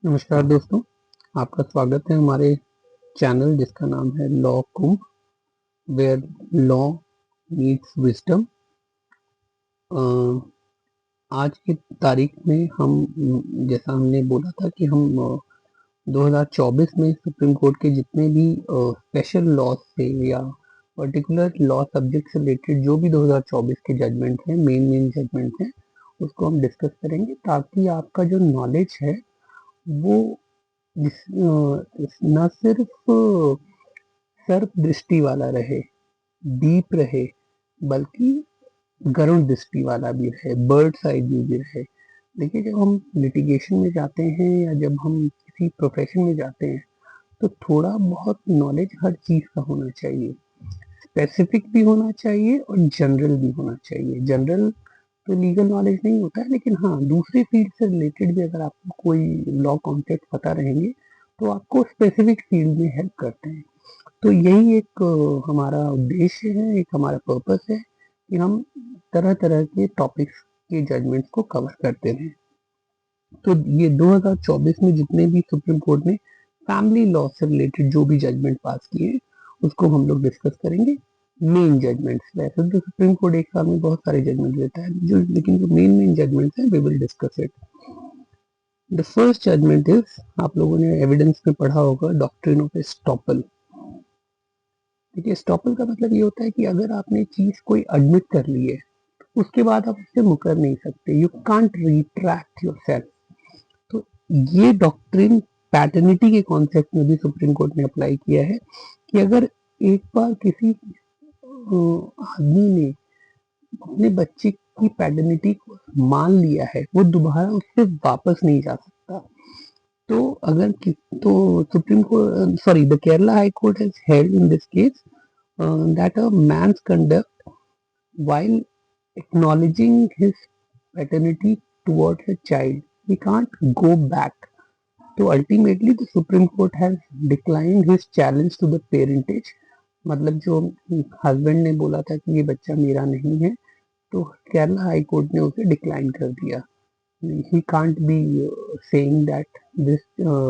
नमस्कार दोस्तों, आपका स्वागत है हमारे चैनल जिसका नाम है law Kumbh, where law meets wisdom. आज की तारीख में हम जैसा हमने बोला था कि हम 2024 में सुप्रीम कोर्ट के जितने भी स्पेशल लॉज थे या पर्टिकुलर लॉ सब्जेक्ट से रिलेटेड जो भी 2024 के जजमेंट हैं, मेन जजमेंट हैं, उसको हम डिस्कस करेंगे ताकि आपका जो नॉलेज है वो न सिर्फ सर्प दृष्टि वाला रहे, डीप रहे, बल्कि गरुड़ दृष्टि वाला भी रहे, बर्ड्स आई व्यू भी रहे। देखिए, जब हम लिटिगेशन में जाते हैं या जब हम किसी प्रोफेशन में जाते हैं तो थोड़ा बहुत नॉलेज हर चीज का होना चाहिए। स्पेसिफिक भी होना चाहिए और जनरल भी होना चाहिए। जनरल तो लीगल नॉलेज नहीं होता है, लेकिन हाँ, दूसरे फील्ड से रिलेटेड भी अगर आपको कोई लॉ कॉन्सेप्ट पता रहेंगे तो आपको स्पेसिफिक फील्ड में हेल्प करते हैं। तो यही एक हमारा उद्देश्य है, एक हमारा पर्पस है कि हम तरह तरह के टॉपिक्स के जजमेंट्स को कवर करते रहें। तो ये 2024 में जितने भी सुप्रीम कोर्ट ने फैमिली लॉ से रिलेटेड जो भी जजमेंट पास किए उसको हम लोग डिस्कस करेंगे। मेन जजमेंट्स, वैसे तो सुप्रीम कोर्ट एक साल में बहुत सारे जजमेंट देता है, जो लेकिन जो मेन जजमेंट्स हैं we will discuss it. The first judgment is, आप लोगों ने एविडेंस में पढ़ा होगा, डॉक्ट्रिन ऑफ एस्टॉपल। देखिए, एस्टॉपल का मतलब ये होता है कि अगर आपने चीज कोई एडमिट कर ली है उसके बाद आप उससे मुकर नहीं सकते, you can't retract your self. तो ये डॉक्ट्रिन पैटर्निटी के कॉन्सेप्ट में भी सुप्रीम कोर्ट ने अप्लाई किया है कि अगर एक बार किसी आदमी ने अपने बच्चे की पैटर्निटी को मान लिया है, वो दोबारा उससे वापस नहीं जा सकता। तो अगर तो supreme court, sorry, the Kerala high court has held in this case that a man's conduct while acknowledging his paternity towards a child, he can't go back. So ultimately the Supreme Court has declined his challenge to the parentage. मतलब जो husband ने बोला था कि ये बच्चा मेरा नहीं है, तो केरला हाई कोर्ट ने उसे डिक्लाइन कर दिया। He can't be saying that this,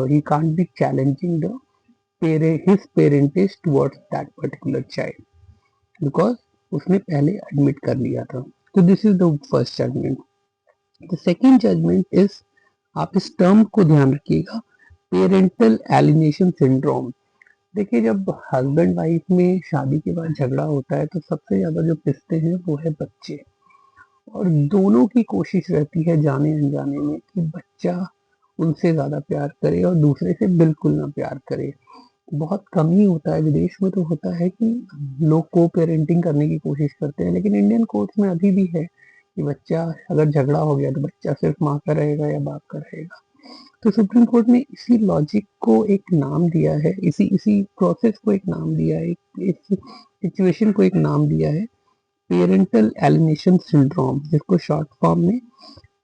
he can't be challenging the his parentage towards that particular child, because उसने पहले एडमिट कर लिया था। तो this is the first judgment. The second judgment is, आप इस टर्म को ध्यान रखिएगा, पेरेंटल एलिनेशन सिंड्रोम। देखिए, जब हस्बैंड वाइफ में शादी के बाद झगड़ा होता है तो सबसे ज्यादा जो पिसते हैं वो है बच्चे, और दोनों की कोशिश रहती है जाने अनजाने में कि बच्चा उनसे ज्यादा प्यार करे और दूसरे से बिल्कुल ना प्यार करे। बहुत कम ही होता है, विदेश में तो होता है कि लोग को पेरेंटिंग करने की कोशिश करते हैं, लेकिन इंडियन कोर्ट्स में अभी भी है कि बच्चा अगर झगड़ा हो गया तो बच्चा सिर्फ माँ का रहेगा या बाप का रहेगा। तो सुप्रीम कोर्ट ने इसी लॉजिक को एक नाम दिया है, इसी इसी प्रोसेस को एक नाम दिया है, इस सिचुएशन को एक नाम दिया है, पेरेंटल एलिनेशन सिंड्रोम, जिसको शॉर्ट फॉर्म में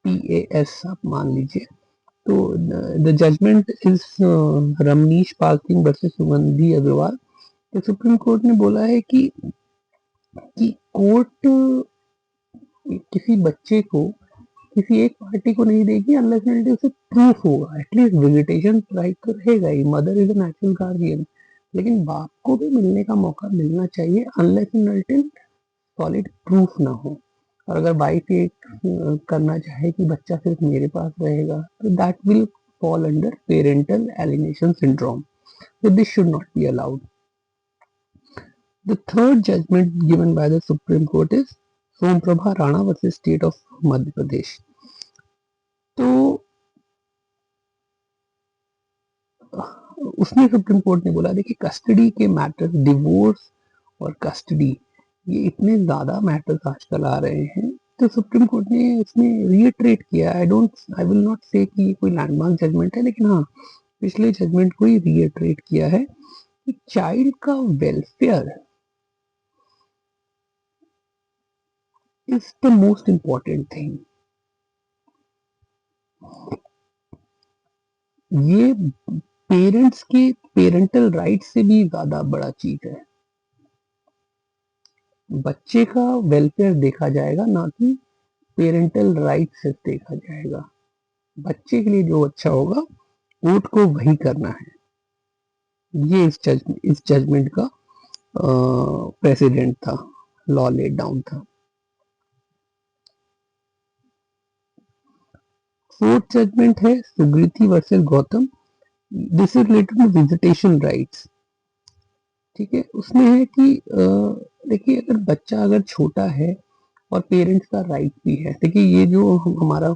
PAS आप मान लीजिए। तो the judgment is Ramneesh Pal Singh versus Sugandhi Agarwal. तो सुप्रीम कोर्ट ने बोला है कि कोर्ट किसी बच्चे को किसी एक पार्टी को नहीं देगी अनलेस एंड अनटिल उसे प्रूफ होगा। एटलीस्ट विजिटेशन राइट तो रहेगा ही, mother is a natural guardian, लेकिन बाप को भी मिलने का मौका मिलना चाहिए unless and until solid proof ना हो। और अगर वाइफ ये करना चाहे कि बच्चा सिर्फ मेरे पास रहेगा, तो that will fall under parental alienation syndrome. So this should not be allowed. The third judgment given by the Supreme Court is Som Prabha Rana versus State of Madhya Pradesh. तो उसमें सुप्रीम कोर्ट ने बोला, देखिए, custody के matter, divorce और custody, ये इतने ज्यादा मैटर्स आजकल आ रहे हैं, तो सुप्रीम कोर्ट ने इसमें रिइटरेट किया। आई विल नॉट से कि ये कोई लैंडमार्क जजमेंट है, लेकिन हाँ, पिछले जजमेंट को ही रिइटरेट किया है कि चाइल्ड का welfare is the most important thing. ये पेरेंट्स के पेरेंटल राइट से भी ज्यादा बड़ा चीज है। बच्चे का वेलफेयर देखा जाएगा, ना कि पेरेंटल राइट से देखा जाएगा। बच्चे के लिए जो अच्छा होगा कोर्ट को वही करना है। ये इस जजमेंट का प्रेसिडेंट था, लॉ लेड डाउन था। फोर्थ जजमेंट है Sugriti versus Gautam. This is related to visitation rights. ठीक है, उसमें है कि देखिए अगर बच्चा अगर छोटा है और पेरेंट्स का राइट भी है, देखिए ये जो हमारा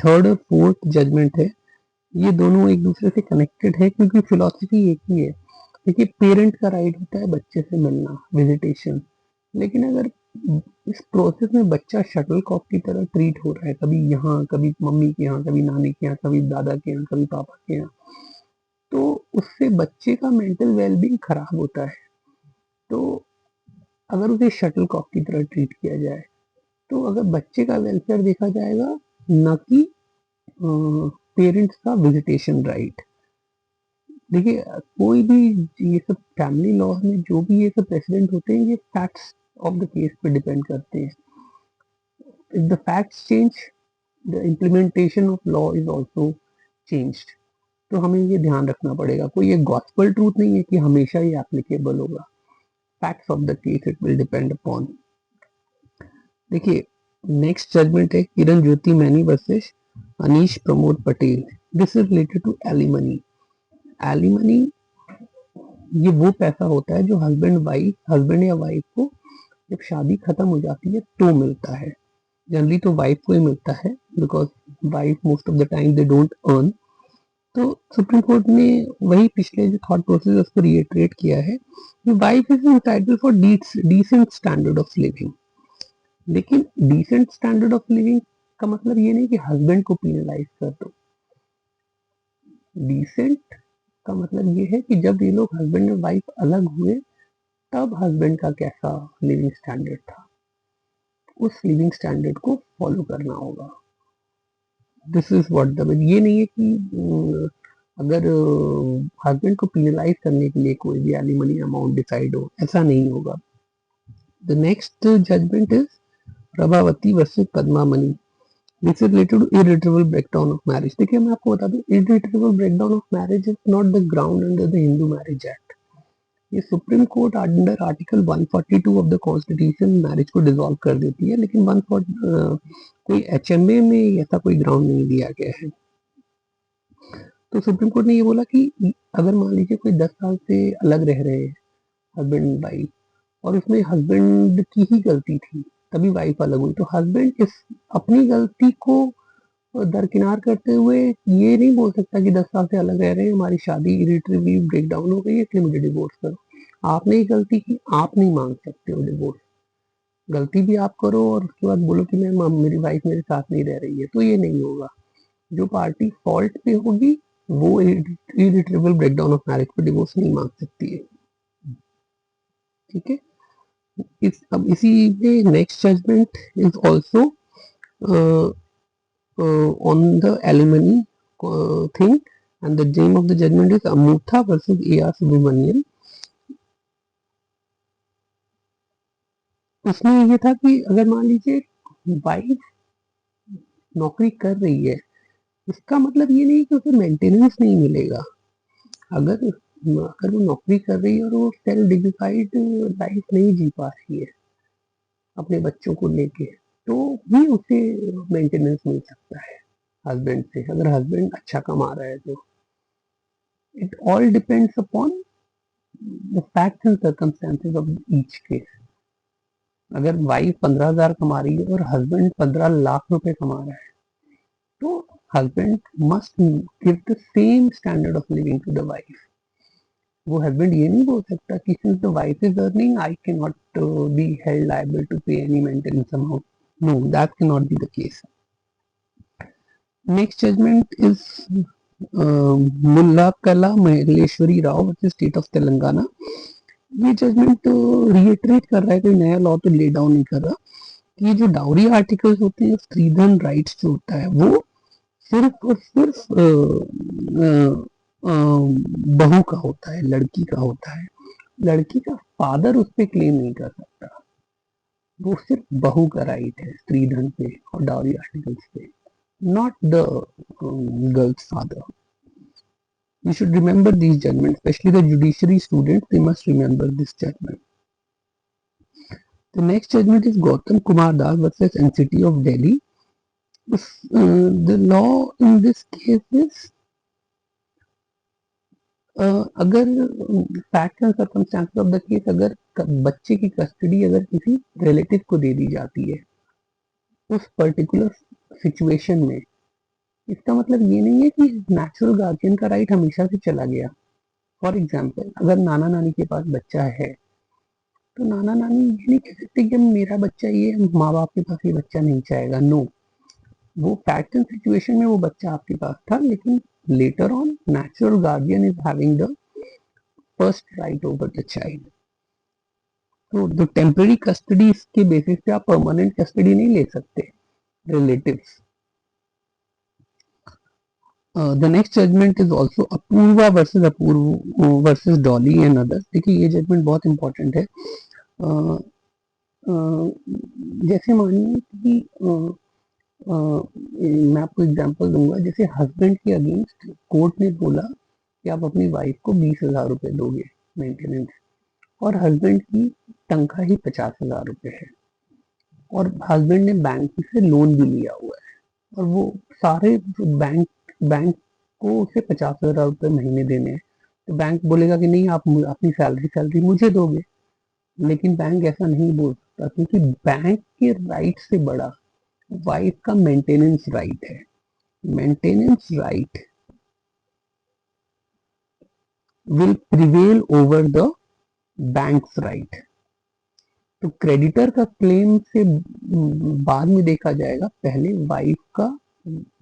थर्ड और फोर्थ जजमेंट है ये दोनों एक दूसरे से कनेक्टेड है क्योंकि फिलॉसफी एक ही है। देखिए पेरेंट का राइट होता है बच्चे से मिलना, विजिटेशन, लेकिन अगर इस प्रोसेस में बच्चा शटल कॉक की तरह ट्रीट हो रहा है, कभी यहाँ कभी मम्मी के यहाँ, कभी नानी के यहाँ, कभी दादा के यहाँ, कभी पापा के यहाँ, तो उससे बच्चे का मेंटल वेलबींग खराब होता है। तो अगर उसे शटल कॉक की तरह ट्रीट किया जाए तो अगर बच्चे का वेलफेयर देखा जाएगा, न कि पेरेंट्स का विजिटेशन राइट। देखिए कोई भी ये सब फैमिली लॉ में जो भी ये सब प्रेसिडेंट होते हैं ये फैक्ट्स ऑफ द केस पे डिपेंड करते हैं। If the facts change the implementation of law is also changed. तो हमें ये ध्यान रखना पड़ेगा, कोई ये गॉस्पेल ट्रूथ नहीं है कि हमेशा ही एप्लीकेबल होगा। Facts of the case it will depend upon. देखिए नेक्स्ट जजमेंट है Kiran Jyoti Maini versus Anish Pramod Patel. This is related to alimony. Alimony ये वो पैसा होता है जो हस्बैंड या वाइफ को जब शादी खत्म हो जाती है तो मिलता है। जनरली तो वाइफ को ही मिलता है because wife most of the time they don't earn. तो सुप्रीम कोर्ट ने वही पिछले जो थॉट प्रोसेस है उसको रिएटरेट किया है कि wife is entitled for decent standard of living. लेकिन डिसेंट स्टैंडर्ड ऑफ लिविंग का मतलब ये नहीं कि हस्बैंड को पीनलाइज कर दो। डिसेंट का मतलब ये है कि जब ये लोग हस्बैंड और वाइफ अलग हुए तब हस्बैंड का कैसा लिविंग स्टैंडर्ड था, उस लिविंग स्टैंडर्ड को फॉलो करना होगा। दिस इज व्हाट द, ये नहीं है कि अगर हस्बैंड को पीनलाइज करने के लिए कोई भी एलिमनी अमाउंट डिसाइड हो, ऐसा नहीं होगा। The next judgment is Prabhavati versus Padmamani. This is related to irretrievable breakdown of marriage. देखिए मैं आपको बता दूं, irretrievable breakdown of marriage is not the ground under the Hindu Marriage Act. ये Supreme Court under Article 142 of the Constitution marriage को dissolve कर देती है, लेकिन कोई एचएमए में ऐसा कोई ग्राउंड नहीं दिया गया है। तो सुप्रीम कोर्ट ने ये बोला कि अगर मान लीजिए कोई 10 साल से अलग रह रहे हैं हस्बैंड एंड वाइफ और उसमें हस्बैंड की ही गलती थी तभी वाइफ अलग हुई, तो हस्बैंड इस अपनी गलती को दरकिनार करते हुए ये नहीं बोल सकता कि 10 साल से अलग रह रहे हैं, हमारी शादी इरिट्रेबली ब्रेक डाउन हो गई है इसलिए मुझे डिवोर्स करो। आपने ही गलती की, आप नहीं मांग सकते हो डिवोर्स। गलती भी आप करो और उसके बाद बोलो कि मैं मेरी वाइफ मेरे साथ नहीं रह रही है, तो ये नहीं होगा। जो पार्टी फॉल्ट पे होगी वो इरिट्रेबल ब्रेकडाउन ऑफ मैरिज पे डिवोर्स नहीं मांग सकती है। ठीक है, अब इसी में next judgment is also on the alimony thing and the name of the judgment is Amutha versus A R Subramaniam. उसमें ये था कि अगर मान लीजिए वाइफ नौकरी कर रही है, इसका मतलब ये नहीं कि उसे मेंटेनेंस नहीं मिलेगा। अगर अगर वो नौकरी कर रही है और वो सेल्फ डिग्निफाइड लाइफ नहीं जी पा रही है अपने बच्चों को लेके, तो भी उसे मेंटेनेंस मिल सकता है हस्बैंड से, अगर हस्बैंड अच्छा कमा रहा है तो। It all depends upon the facts and circumstances of each case. अगर वाइफ 15,000 कमा रही है और हस्बैंड 15 लाख रुपए कमा रहा है, तो husband must give the same standard of living to the wife. वो हस्बैंड ये नहीं बोल सकता कि since the wife is earning I can not be held liable to pay any maintenance amount. No, that can not be the case. Next judgment is Mulla Kala Maheshwari Rao versus state of Telangana. ये judgment reiterate कर रहा है, कोई नया law तो lay down नहीं कर रहा। ये जो डाउरी आर्टिकल्स होते हैं, स्त्रीधन राइट्स जो होता है वो सिर्फ और सिर्फ बहू का होता है, लड़की का होता है। लड़की का फादर उस पर क्लेम नहीं कर सकता। वो सिर्फ बहू का राइट है स्त्रीधन पे और डाउरी आर्टिकल्स पे, not the girls father. You should remember these judgments, especially the judiciary students, they must remember this judgment. The next judgment is Gautam Kumar Das versus NCT of Delhi. The law in this case is अगर fact and circumstances of the case, अगर बच्चे की custody अगर किसी relative को दे दी जाती है उस पर्टिकुलर सिचुएशन में, इसका मतलब ये नहीं है कि नेचुरल गार्जियन का राइट हमेशा से चला गया। फॉर एग्जाम्पल, अगर नाना नानी के पास बच्चा है तो नाना नानी ये नहीं कह सकते कि मेरा बच्चा ये माँ बाप के पास ये बच्चा नहीं चाहेगा। नो, वो फैक्ट एंड सिचुएशन में वो बच्चा आपके पास था, लेकिन later on natural guardian is having the first right over the child. तो द टेम्पररी कस्टडी के बेसिस पे आप परमानेंट कस्टडी नहीं ले सकते relatives. The next judgment is also Apurva versus Dolly and others. देखिए ये जजमेंट बहुत इंपॉर्टेंट है। जैसे मानिए कि मैं आपको एग्जांपल दूंगा, जैसे हस्बैंड के अगेंस्ट कोर्ट ने बोला कि आप अपनी वाइफ को 20,000 रुपए दोगे मेंटेनेंस, और हस्बैंड की तनख्वाह ही 50,000 रुपए है, और हस्बैंड ने बैंक से लोन भी लिया हुआ है, और वो सारे बैंक को उसे 50,000 रुपए महीने देने हैं। तो बैंक बोलेगा कि नहीं, आप अपनी सैलरी मुझे दोगे। लेकिन बैंक ऐसा नहीं बोल सकता, क्योंकि बैंक के राइट से बड़ा वाइफ का मेंटेनेंस राइट है। Maintenance right will prevail over the banks right. तो क्रेडिटर का क्लेम से बाद में देखा जाएगा, पहले वाइफ का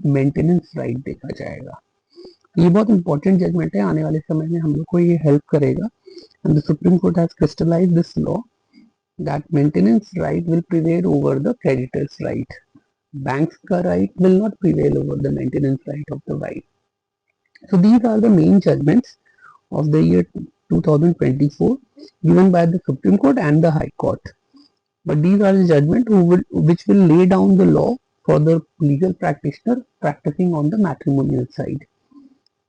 मेंटेनेंस राइट देखा जाएगा। ये बहुत इंपॉर्टेंट जजमेंट है, आने वाले समय में हम लोग को ये हेल्प करेगा। And the supreme court has crystallised this law that maintenance right will prevail over the creditors right. Banks का right will not prevail over the maintenance right of the wife. So these are the main judgments of the year 2024 given by the Supreme Court and the High Court. But these are the judgments which will lay down the law for the legal practitioner practicing on the matrimonial side.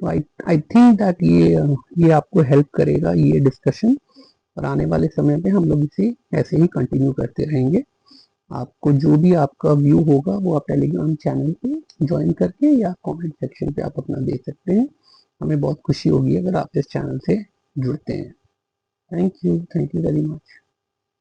So I think that ये आपको help करेगा ये discussion, और आने वाले समय पे हम लोग इसे ऐसे ही कंटिन्यू करते रहेंगे। आपको जो भी आपका व्यू होगा वो आप टेलीग्राम चैनल पे ज्वाइन करके या कमेंट सेक्शन पे आप अपना दे सकते हैं। हमें बहुत खुशी होगी अगर आप इस चैनल से जुड़ते हैं। Thank you very much.